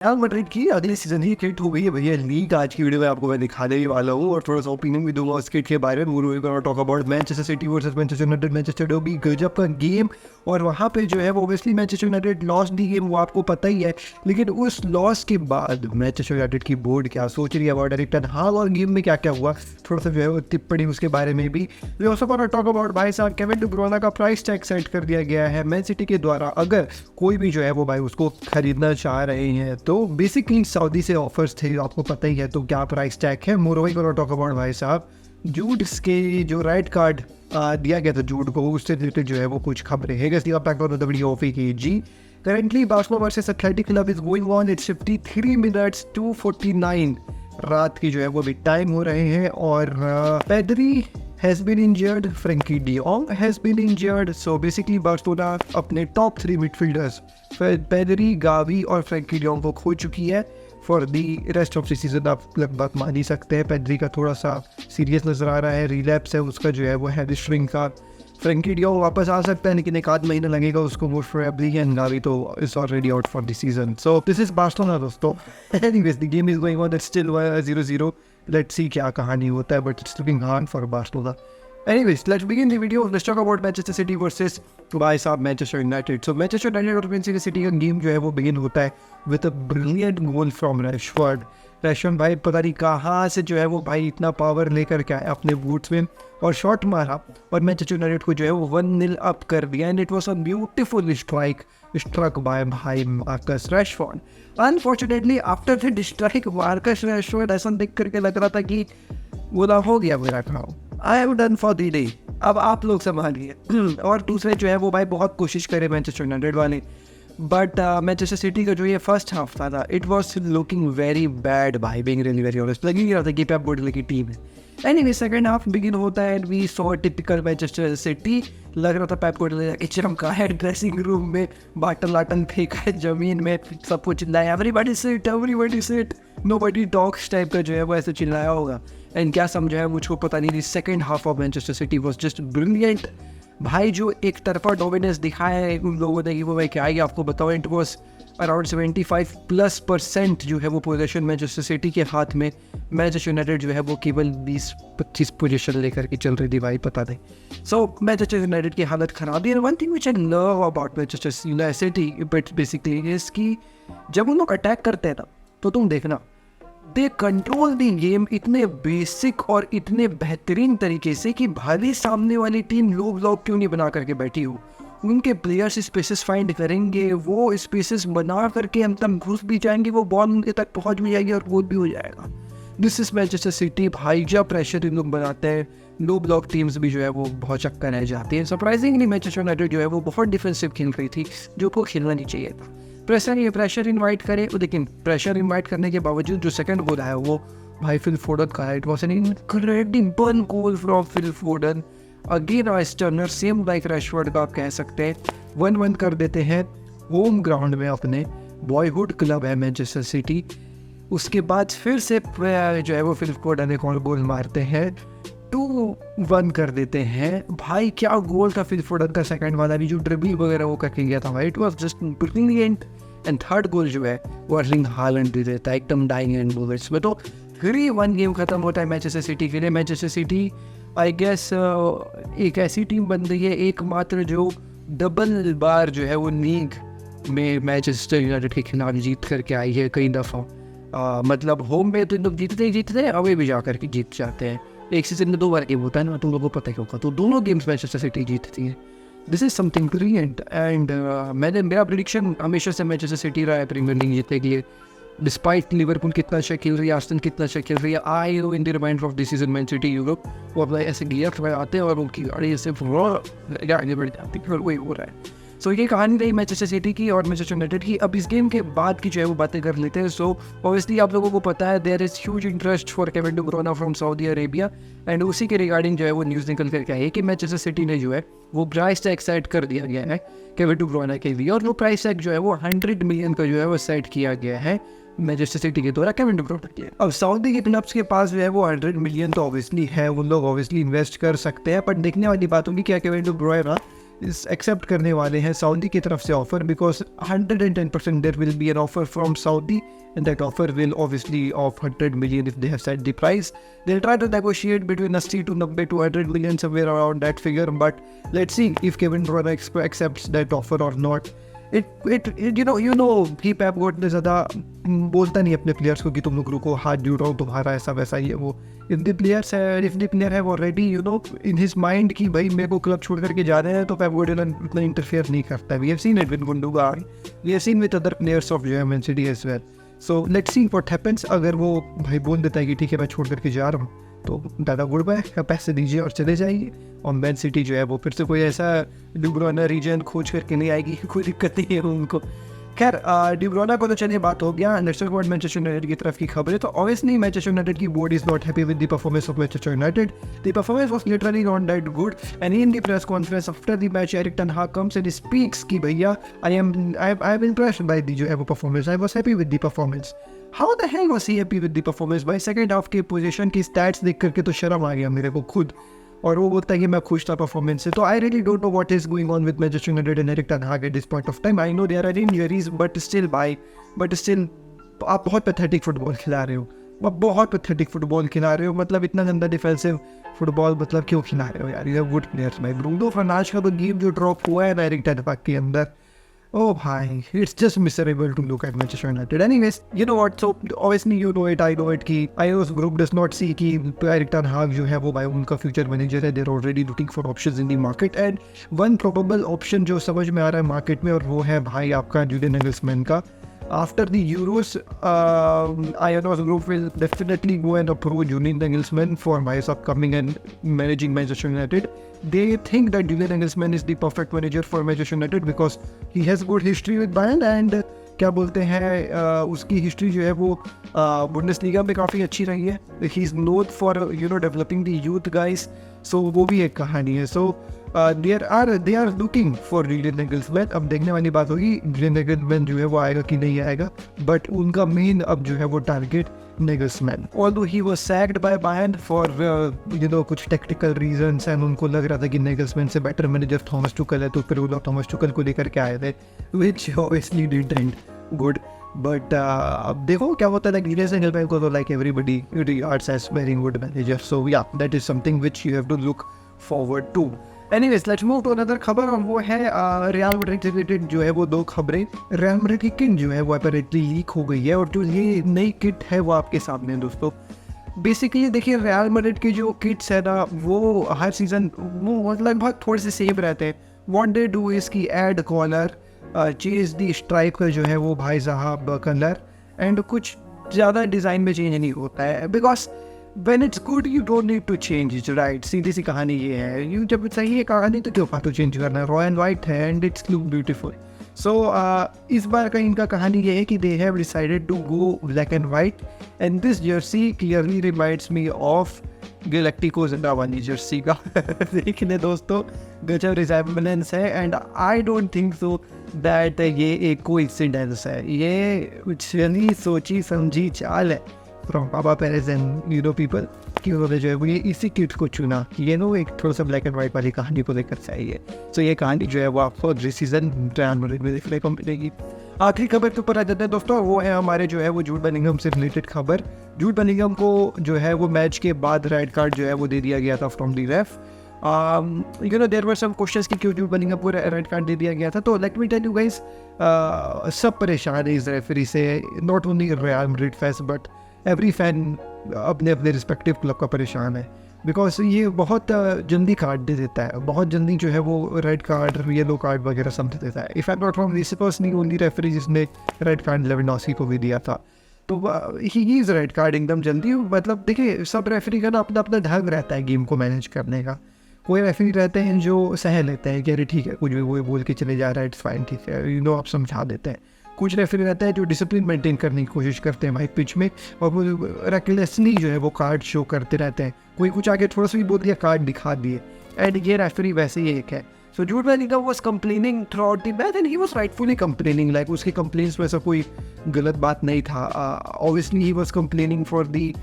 Real Madrid की अगली season ही kit हो गई है भैया लीग। आज की वीडियो में आपको मैं दिखाने ही वाला हूँ और थोड़ा सा ओपिनियन भी दूंगा उस किट के बारे में। वो talk about Manchester city versus Manchester United. Manchester derby गजब का गेम और वहाँ पे जो है वो ऑब्वियसली मैनचेस्टर यूनाइटेड लॉस दी गेम, वो आपको पता ही है। लेकिन उस लॉस के बाद मैनचेस्टर यूनाइटेड की बोर्ड क्या सोच रही है अबाउट एरिक टेन हाग और गेम में क्या क्या हुआ, थोड़ा सा जो है वो टिप्पणी उसके बारे में भी। We also gonna talk about भाई साहब केविन डी ब्रुयने का प्राइस टैग सेट कर दिया गया है मैन सिटी के द्वारा। अगर कोई भी जो है वो भाई उसको खरीदना चाह रहे हैं तो बेसिकली सऊदी से ऑफर्स थे, आपको पता ही है। तो क्या प्राइस टैग है मोरोई को टॉक अबाउट भाई साहब जूड के जो रेड कार्ड दिया गया था जूड को, उससे रिलेटेड जो है वो कुछ खबरें है। जी currently Barcelona versus athletic club is going on, it's 53 minutes 2:49 रात की जो है वो भी टाइम हो रहे हैं। और Pedri has been injured, Frankie de Jong has been injured, so basically Barcelona अपने टॉप 3 मिडफील्डर्स पेड्री, गावी और फ्रैंकी de Jong को खो चुकी है for the rest of the season. आप लगभग मान ही सकते हैं पेड्री का थोड़ा सा सीरियस नजर आ रहा है, रिलैप्स है उसका जो है वो हैमस्ट्रिंग का। फ्रैंकी de Jong वापस आ सकता है लेकिन एक आध महीना लगेगा उसको मोस्ट प्रोबेबली, एंड गावी तो is already out for the season. So this is Barcelona दोस्तों। Anyways the game is going on, it's still 0-0। Let's see क्या कहानी होता है, but it's looking hard for Barcelona. Anyways, let's begin the video. Let's talk about Manchester City versus भाई साहब Manchester United. So Manchester United और Manchester City का game जो है वो begin होता है with a brilliant goal from Rashford. Rashford भाई पता नहीं कहाँ से जो है वो भाई इतना पावर लेकर के आया अपने बूट्स में और शॉट मारा और मैनचेस्टर यूनाइटेड को जो है वो 1-0 अप कर दिया। And it was a beautiful strike struck by भाई Marcus Rashford. Unfortunately after the strike Marcus Rashford ऐसा देख करके लग रहा था कि वो ना हो गया मेरा काम, I have done for the day, अब आप लोग संभालिए। और दूसरे जो है वो भाई बहुत कोशिश करे मैनचेस्टर यूनाइटेड वाले, बट मैनचेस्टर सिटी का जो ये फर्स्ट हाफ था it was looking very bad भाई, बीइंग रियली वेरी ऑनेस्ट। लग ही रहा था कि पेप गुardiola की टीम है। एनीवे सेकंड हाफ बिगिन होता है and we saw typical Manchester City. लग रहा था पेप गुardiola के चमका है ड्रेसिंग रूम में, बाटन लाटन फेंका है जमीन में, सबको चिल्लाया everybody sit nobody talks type का जो है वो ऐसे चिल्लाया होगा। एंड क्या समझाया मुझको पता नहीं। The second half of Manchester city was just brilliant भाई। जो एक तरफा डोमिनेंस दिखाया है उन लोगों ने कि वो मैं क्या ही आपको बताऊँ। इट वॉज अराउंड 75+% जो है वो पोजीशन मैनचेस्टर सिटी के हाथ में। मैनचेस्टर यूनाइटेड जो है वो केवल 20-25 पोजीशन लेकर के चल रही थी भाई, पता नहीं। सो मैनचेस्टर यूनाइटेड की हालत खराब है। One thing which I love about Manchester United city but basically is कि जब उन लोग अटैक करते हैं ना तो तुम देखना दे कंट्रोल द गेम इतने बेसिक और इतने बेहतरीन तरीके से कि भले सामने वाली टीम लो ब्लॉक क्यों नहीं बना करके बैठी हो, उनके प्लेयर्स स्पेसेस फाइंड करेंगे, वो स्पेसेस बना करके हम तक घुस भी जाएंगे, वो बॉल उनके तक पहुंच भी जाएगी और गोल भी हो जाएगा। दिस इज मैनचेस्टर सिटी भाई। जब प्रेशर इन लोग बनाते हैं लो ब्लॉक टीम्स भी जो है वो बहुत चक्कर रह जाती है। सरप्राइजिंगली मैनचेस्टर यूनाइटेड जो है वो बहुत डिफेंसिव खेल रही थी जो को खेलना नहीं चाहिए था। प्रेशर इनवाइट करे, लेकिन प्रेशर इनवाइट करने के बावजूद जो सेकंड गोल आया वो भाई फिल फोर्डन का है। It was an incredible goal from Phil Foden again Turner, same like Rashford का आप कह सकते हैं। 1-1 कर देते हैं होम ग्राउंड में, अपने बॉयहुड क्लब है मैनचेस्टर सिटी। उसके बाद फिर से जो है वो फिल फोर्डन एक और गोल मारते हैं, 2-1 कर देते हैं भाई। क्या गोल था फिल फोर्डन का सेकंड वाला भी, जो ड्रिबल वगैरह वो करके गया था भाई, it was just brilliant. And third goal जो है वो अर्लिंग हालैंड दे देता है एकदम डाइंग एंड बुलेट्स में। तो 3-1 गेम खत्म होता है मैनचेस्टर सिटी के लिए। मैनचेस्टर सिटी आई गेस एक ऐसी टीम बन रही है एकमात्र जो डबल बार जो है वो लीग में मैनचेस्टर यूनाइटेड के खिलाफ जीत करके आई है कई दफ़ा। मतलब होम में तो इन लोग जीतते हैं, अवे भी जा करके जीत जाते हैं। एक सीजन में 2 बार गेम होता है ना, तुम लोगों को पता ही होगा। तो दोनों गेम्स मैनचेस्टर सिटी जीतती है। This is something brilliant. And मेरा प्रेडिक्शन हमेशा से मैनचेस्टर सिटी रहा है प्रीमियर लीग जीतने के लिए, डिस्पाइट लिवरपूल कितना अच्छा खेल रही है, आर्सेनल कितना अच्छा खेल रही है। I know in the reminder of this season Man City Europe वो अपना ऐसे गियर आते हैं और उनकी गाड़ी ऐसे आगे बढ़ जाती है और वही हो रहा है। सो ये कहानी रही मैनचेस्टर सिटी की और मैनचेस्टर यूनाइटेड की। अब इस गेम के बाद की जो है वो बातें कर लेते हैं। सो ऑब्वियसली आप लोगों को पता है there is huge interest for Kevin De Bruyne from Saudi Arabia, and उसी के रिगार्डिंग जो है वो न्यूज़ निकल करके आई है कि मैनचेस्टर सिटी ने जो है वो प्राइस टैग सेट कर दिया गया है केविन डी ब्रुयने के लिए, और वो प्राइस टैग जो है वो 100 मिलियन का जो है वो सेट किया गया है मैनचेस्टर सिटी के द्वारा केविन डी ब्रुयने के लिए। अब सऊदी के क्लब्स के पास जो है वो 100 मिलियन तो ऑब्वियसली है, वो लोग ऑब्वियसली इन्वेस्ट कर सकते हैं, पर देखने वाली बात होगी क्या केविन डी ब्रुयने एक्सेप्ट करने वाले हैं सऊदी की तरफ से offer, because 110% there will be an offer from Saudi and that offer will obviously of 100 million if they have set the price. They'll try to negotiate between 80 to 90 to 100 million, somewhere around that figure, but let's see if Kevin De Bruyne accepts that offer or not. It you know कि Pep Guardiola ज़्यादा बोलता नहीं अपने players को कि तुम लोग रुको, हाथ जोड़ रहा हूँ तुम्हारा, ऐसा वैसा ही है वो. if the player have already in his mind कि भाई मेरे को क्लब छोड़ करके जा रहे हैं, तो Pep Guardiola उतना इंटरफेयर नहीं करता है. We have seen it with Gundogan, we have seen with other players of Man City as well. So let's see what happens. अगर वो भाई बोल देता है कि ठीक है मैं छोड़ करके जा रहा हूँ, तो दादा गुड बाय, पैसे दीजिए और चले जाइए. और मैन सिटी जो है वो फिर से कोई ऐसा डी ब्रुयना रीजन खोज करके नहीं आएगी, कोई दिक्कत नहीं है उनको. खैर डी ब्रुयना को तो चलिए बात हो गया. Let's talk about Manchester United की तरफ की खबर है. तो ऑब्वियसली मैनचेस्टर यूनाइटेड की board is not happy with the performance of Manchester United. The performance was literally not that good, and in the press conference after the match Eric ten हाग comes and speaks कि भैया I am impressed by the जो है वो performance, I was happy with the performance. How the hell was he happy with the performance? भाई second half की position की stats देख करके तो शर्म आ गया मेरे को खुद, और वो बोलता है कि मैं खुश था परफॉर्मेंस से. तो I really don't know what is going on with Manchester United and Erik ten Hag at this point of time. I know there are injuries, but still आप बहुत पैथेटिक फुटबॉल खिला रहे हो, आप बहुत पैथेटिक फुटबॉल खिला रहे हो. मतलब इतना गंदा डिफेंसिव फुटबॉल मतलब क्यों खिला रहे हो यार? यू हैव गुड प्लेयर्स भाई. ब्रूनो फर्नांडिस का तो गेम जो ड्रॉप हुआ है ना एरिक टेन हाग के अंदर, oh bhai, it's just miserable to look at Manchester United. Anyways, you know what, so obviously you know it, I know it कि IOS group does not see कि Erik ten Hag जो है वो भाई उनका फ्यूचर मैनेजर है. they're already looking for options in the market, and one probable option जो समझ में आ रहा है मार्केट में, और वो है भाई आपका जुलियन नगलसमैन का. After the Euros, IOS group will definitely go and approach Julian Nagelsmann for his upcoming and managing Manchester United. They think that Julian Nagelsmann is the perfect manager for Manchester United because he has good history with Bayern, and क्या बोलते हैं उसकी history जो है वो Bundesliga में काफ़ी अच्छी रही है. He is known for developing the youth guys. So वो भी एक कहानी है. So they are looking for Julian Nagelsmann. अब देखने वाली बात होगी जुलियन नगलसमैन जो है वो आएगा कि नहीं आएगा, बट उनका मेन अब जो है वो target Nagelsmann. Although he was sacked by Bayern for कुछ टेक्निकल रीजंस, एंड उनको लग रहा था कि Nagelsmann से बेटर मैनेजर थॉमस टुकल है, तो फिर वो लोग थॉमस टुकल को लेकर के आए थे, which obviously didn't end good. But अब देखो क्या होता है. Julian Nagelsmann को तो like everybody regards as very good manager. So yeah, that is something which you have to look forward to. Anyways, let's move to another खबर, और वो है रियल मैड्रिड से रिलेटेड जो है वो दो खबरें. रियल मैड्रिड की किट जो है वो अपैरेंटली लीक हो गई है, और जो ये नई किट है वो आपके सामने है दोस्तों. बेसिकली देखिए रियल मैड्रिड की जो किट्स है ना वो हर सीज़न वो लगभग थोड़े से सेम रहते हैं. व्हाट दे डू इज़ की add collar, change the stripe का जो है वो भाई साहब कलर, एंड कुछ ज़्यादा डिज़ाइन में चेंज नहीं होता है. Because when it's good you don't need to change it, right? सीधी सी कहानी ये है. You जब सही है कहानी तो क्यों फालतू चेंज करना है? रॉ एंड वाइट है and it's look beautiful. So इस बार का इनका कहानी ये है कि they have decided to go black and white, and this jersey clearly reminds me of Galacticos वाली जर्सी का. देखने दोस्तों गजब रिजेम्बलेंस है, and I don't think so that ये एक कोइंसिडेंस है. ये चली सोची समझी चाल है फ्रॉम पापा पेरेज एंड पीपल कि उन्होंने जो है वो ये इसी किट को चुना. ये एक थोड़ा सा ब्लैक एंड वाइट वाली कहानी को लेकर से आई है. सो ये कहानी जो है वो आपको दिस सीजन रियल मैड्रिड में देखने को मिलेगी. आखिरी खबर के ऊपर आ जाते हैं दोस्तों, वो है हमारे जो है वो जूड बेलिंघम से रिलेटेड खबर. जूड बेलिंघम को जो है वो मैच के बाद रेड कार्ड जो है वो दे दिया गया था from the ref. There were some questions कि क्यों जूड बेलिंघम को रेड कार्ड दे दिया गया था. तो let me tell you guys, सब परेशान है इस रेफरी से, not only Real Madrid fans but every fan अपने अपने रिस्पेक्टिव क्लब का परेशान है. बिकॉज ये बहुत जल्दी कार्ड दे देता है, बहुत जल्दी जो है वो रेड कार्ड येलो कार्ड वगैरह सब दे देता है. If I am not wrong this person only referee जिसने रेड कार्ड लेवेंडोव्स्की को भी दिया था. तो ही इज़ रेड कार्ड एकदम जल्दी. मतलब देखिए सब रेफरी का ना अपना अपना ढंग रहता है गेम को मैनेज करने का. कोई रेफरी रहते हैं जो सह लेते हैं कि अरे ठीक है कुछ भी वो बोल के चले जा रहा है, इट्स फाइन, ठीक है आप समझा देते हैं. कुछ रेफरी रहता है जो डिसिप्लिन मेंटेन करने की कोशिश करते हैं भाई पिच में, और वो रेकलेसली जो है वो कार्ड शो करते रहते हैं. कोई कुछ आगे थोड़ा सा भी बोल दिया कार्ड दिखा दिए, एंड ये रेफरी वैसे ही एक है. So Jude Bellingham was complaining throughout the match, and he was rightfully complaining. Like उसके कंप्लेंट्स में ऐसा कोई गलत बात नहीं था. Obviously he was complaining for the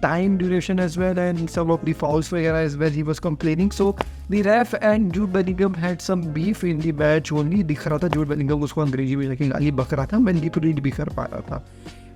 time duration as well, and some of the fouls as well he was complaining. So the ref and Jude Bellingham had some beef in the match only. दिख रहा था Jude Bellingham उसको अंग्रेजी में लेकिन गाली बक रहा था, मैनिपुलेट भी कर पा रहा था.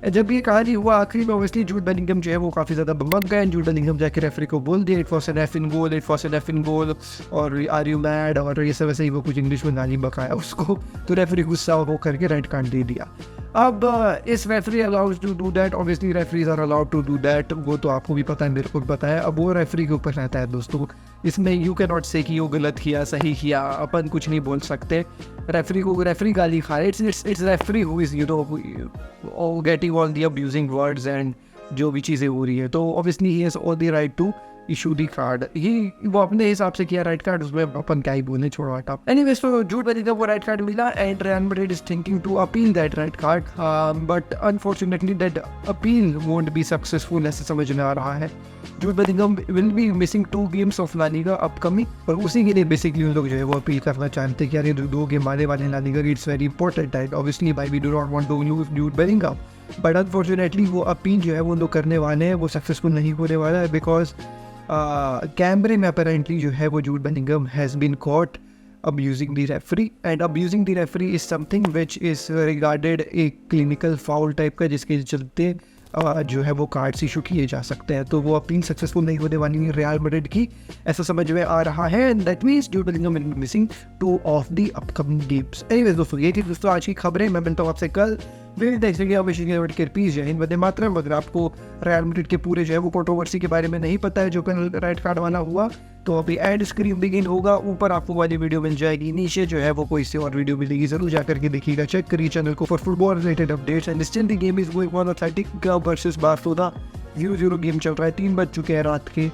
जब ये कहानी हुआ आखिरी में ऑब्वियसली जूड बेलिंगम जो है वो काफ़ी ज़्यादा बमक गए. जूड बेलिंगम जाके रेफरी को बोल दिया it was an effing goal, it was an effing goal, और आर यू मैड, और ये सब वैसे ही वो कुछ इंग्लिश में गाली बकाया उसको. तो रेफरी गुस्सा हो करके रेड कार्ड दे दिया. अब इस referee allowed to do that, obviously referees are allowed to do that, वो तो आपको भी पता है, मेरे को भी पता है. अब वो रेफरी के ऊपर रहता है दोस्तों. इसमें यू कैन नॉट से कि वो गलत किया सही किया, अपन कुछ नहीं बोल सकते. रेफरी को रेफरी गाली खा रहे, it's referee who is you know getting all the abusing words and जो भी चीज़ें हो रही है. तो obviously he has all the right to issue the card. ये वो अपने हिसाब से किया राइट कार्ड, उसमें अपन क्या ही बोले, छोड़ो हटा. एनीवेज तो जूड बेलिंगम को राइट कार्ड मिला and Real Madrid is thinking to appeal that red card, but unfortunately that appeal won't be successful ऐसे समझ में आ रहा है. Jude Bellingham will be missing 2 games of La Liga upcoming, और उसी के लिए बेसिकली उन लोग जो है वो अपील करना चाहते हैं कि यार ये 2 गेम आने वाले La Liga, it's very important and obviously भाई we do not want to lose Jude Bellingham. But unfortunately वो अपील जो है वो लोग करने वाले हैं, वो सक्सेसफुल नहीं होने वाला है, बिकॉज कैमरे में अपेरेंटली जो है वो Jude Bellingham has been caught abusing the referee, and abusing the referee is something which is regarded a clinical foul type का, जिसके चलते जो है वो कार्ड्स इशू किए जा सकते हैं. तो वो अपील सक्सेसफुल नहीं होने वाली है रियल मैड्रिड की, ऐसा समझ में आ रहा है. And that means जूड Bellingham will be missing 2 of the upcoming games. Anyways दोस्तों, ये थी दोस्तों आज की खबरें. मैं मिलता हूँ आपसे कल. फिर देखेंगे अब के पीस जय हिंद वंदे मातरम. अगर आपको रियल मैड्रिड के पूरे जो है वो कंट्रोवर्सी के बारे में नहीं पता है जो कल रेड कार्ड वाला हुआ, तो अभी एड स्क्रीन बिगिन होगा, ऊपर आपको वाली वीडियो मिल जाएगी, नीचे जो है वो कोई से और वीडियो मिलेगी, जरूर जाकर के देखिएगा. चेक करिए चैनल को for football related updates. And still the game is going on. Athletic Club versus Barcelona 0-0 game चल रहा है, 3 बज चुके हैं रात के.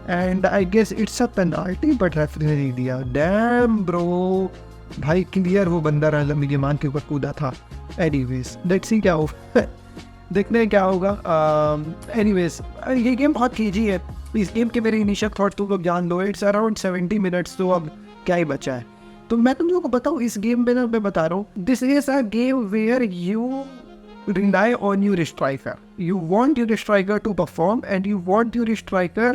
And I guess it's a penalty, but referee ने नहीं दिया. डैम ब्रो, भाई क्लियर वो बंदा लामीन यमाल के ऊपर कूदा था. एनीवेज लेट्स सी क्या होगा, देखते हैं क्या होगा. एनीवेज ये गेम बहुत कीजी है. इस गेम के मेरे इनिशियल थॉट तुम लोग जान लो. इट्स अराउंड 70 मिनट्स, तो अब क्या ही बचा है. तो मैं तुम लोगों को बताऊँ इस गेम में ना, मैं बता रहा हूँ, this is a game where you rely on your striker. You want your striker to perform, and you want your striker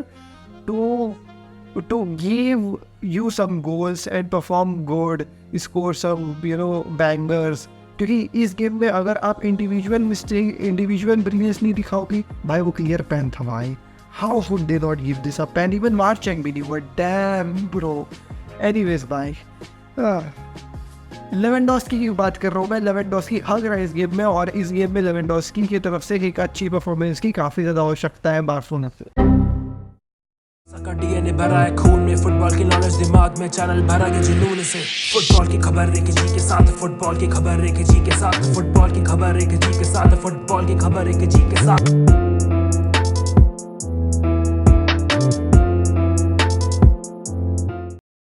to give you some goals and perform good, score some bangers. क्योंकि इस game में अगर आप individual mistake, individual brilliance नहीं दिखाओगे भाई, वो clear pen था भाई. How would they not give this up? And even Marcheng भी नहीं हुआ. Damn bro. Anyways भाई, लेवेंडोस्की की बात कर रहा हूँ मैं. लेवेंडोस्की हग रहा है इस गेम में, और इस गेम में लेवेंडोस्की की तरफ से एक अच्छी परफॉर्मेंस की काफ़ी ज़्यादा आवश्यकता है बार्सिलोना से. डीएनए भरा है खून में, फुटबॉल की नॉलेज दिमाग में, चैनल भरा के जुनून से. फुटबॉल की खबर एक जी के साथ, फुटबॉल की खबर एक जी के साथ, फुटबॉल की खबर एक जी के साथ, फुटबॉल की खबर एक जी के साथ.